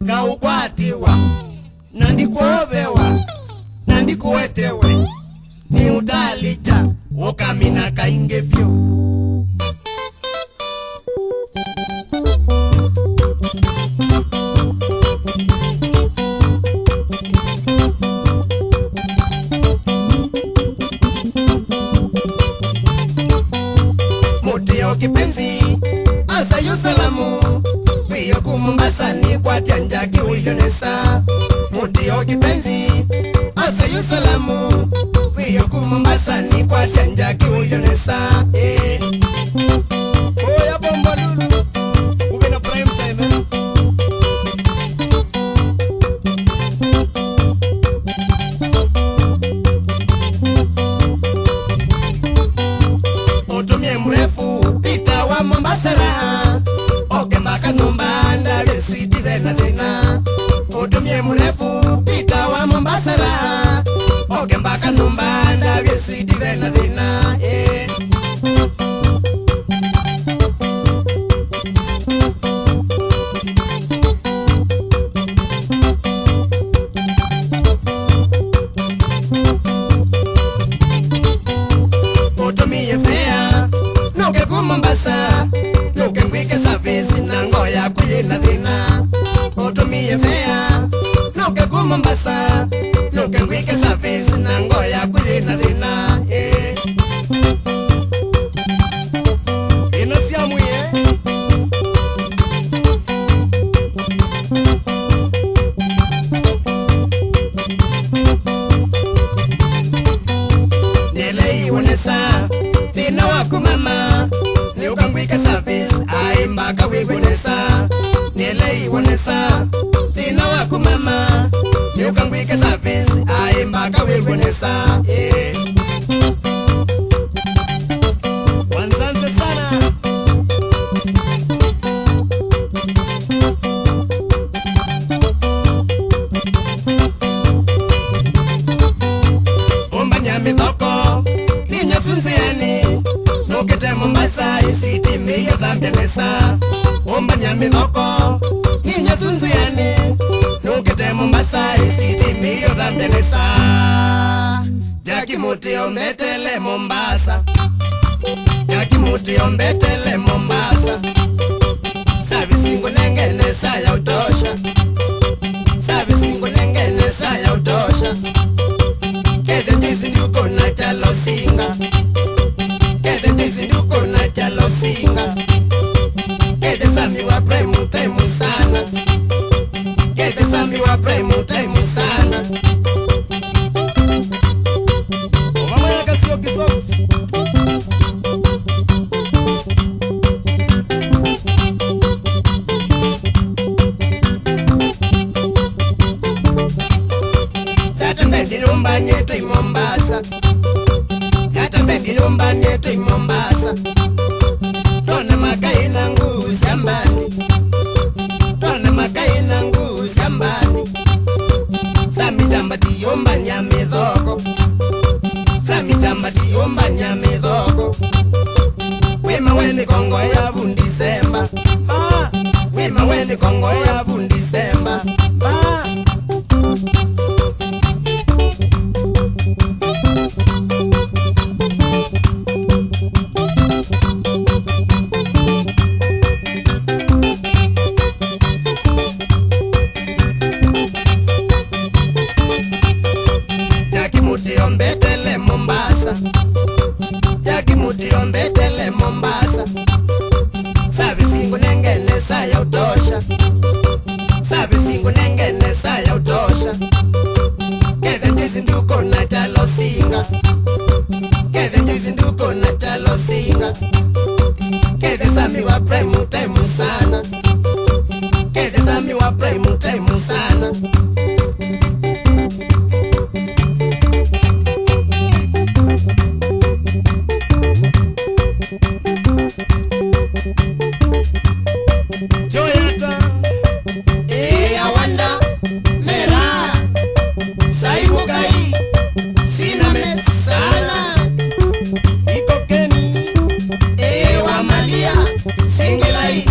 Kaukwatiwa nandikuovewa nandikuwetewe ni udalija wokamina kaingevyo. Mutio kipenzi asa yusalamu wiyo Mombasa ni kwa tianja kiwilionesa. Mutio kipenzi asa yusalamu wiyo Mombasa ni kwa tianja kiwilionesa. Oya bomba lulu ube na prime time Utumie mrefu pita wa Mombasa raha okembaka nyumba ndale siti vena vena. Utumie mrefu pita wa Mombasa raha okembaka nyumba ndale siti vena vena. Utumie fea nuke ku Mombasa nuke ngwike service na ngoya kuyina vina. Utumie fea nuke ku Mombasa nuke ngwike service na ngoya kuyina vina. Inosiamuye Nele iwonesa Thina waku mama ni ukangwika service aimbaka wigwonesa. Nele iwonesa Thina waku mama ni ukangwika service aimbaka wigwonesa. Wanzanze sana Omba nyame dhoko ni nyasunziani nukete Mombasa isiti miyo dhambenesa. Omba nyame dhoko ni nyasunziani nukete Mombasa isiti miyo dhambenesa. Jaki muti ombetele Mombasa Jaki muti ombetele Mombasa. Savisingu nengenesa ya utosha Savisingu nengenesa ya utosha. Kede njisi nduko na chalo singa Kede njisi nduko na chalo singa. Kede sami wa premu taimu sana Kede sami wa premu taimu sana. Mama yaka sio kisoti Yatambendi rumba nyetu Mombasa Yatambendi rumba nyetu Mombasa. Tona makai na nguzi ambandi Tona makai na nguzi ambandi. Sami jamba diomba nyame dhoko Sami jamba diomba nyame dhoko. Wema wene kongo ya Vundisemba Wema wene kongo ya Vundisemba Jaki muti ombetele Mombasa Jaki muti ombetele Mombasa. Savisingu nengenesa ya utosha Savisingu nengenesa ya utosha. Kede njisi nduko na chalo singa Kede njisi nduko na chalo singa. Kede sami wa premu taimu sana Kede sami wa premu taimu sana. Joyata awanda mera saiwogai sina mesala ikokeni wa malia singilai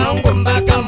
maungu mpaka